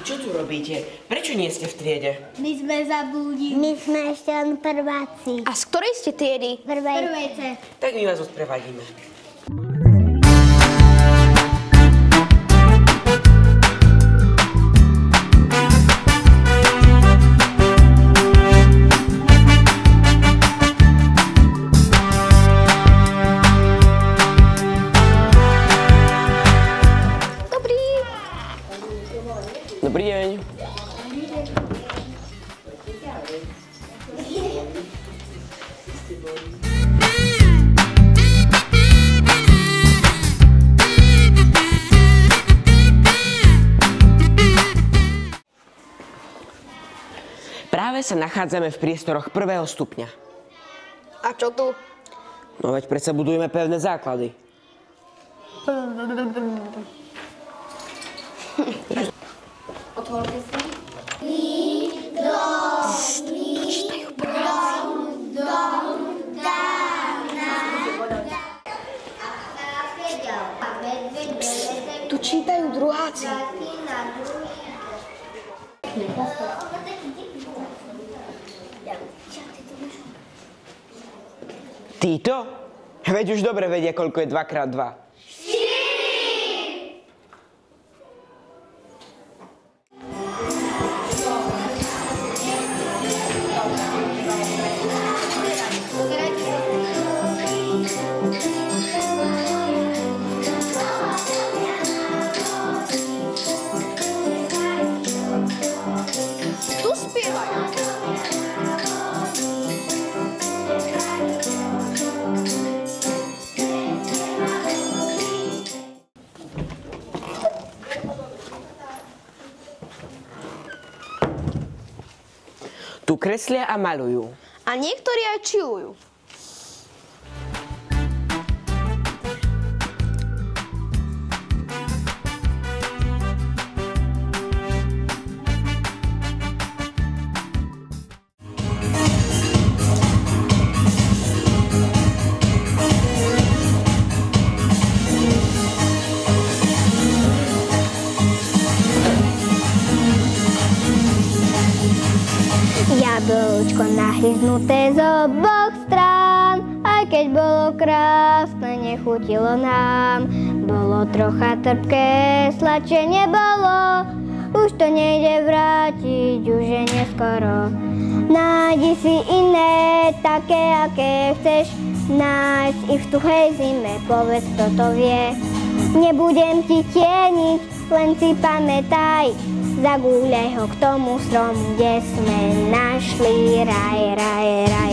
Čo tu robíte? Prečo nie ste v triede? My sme zablúdili. My sme ešte len prváci. A z ktorej ste triedy? Prvej C. Tak my vás odprevadíme. Dobrý deň. Práve sa nachádzame v priestoroch prvého stupňa. A čo tu? No veď predsa budujeme pevné základy. Otvorte si. Tu čítajú druháci. Títo? Veď už dobre vedia, koľko je 2x2. Tu spievajú. Tu kreslia a malujú. A niektorí aj čilujú. Jablčko nahryznuté z oboch strán, aj keď bolo krásne, nechutilo nám. Bolo trocha trpké, sladšie nebolo, už to nejde vrátiť, už je neskoro. Nájdi si iné, také, aké chceš, nájsť ich v tuhej zime, povedz, kto to vie. Nebudem ti tieniť, len si pamätaj, zagúľaj ho k tomu stromu, kde sme našli raj, raj, raj.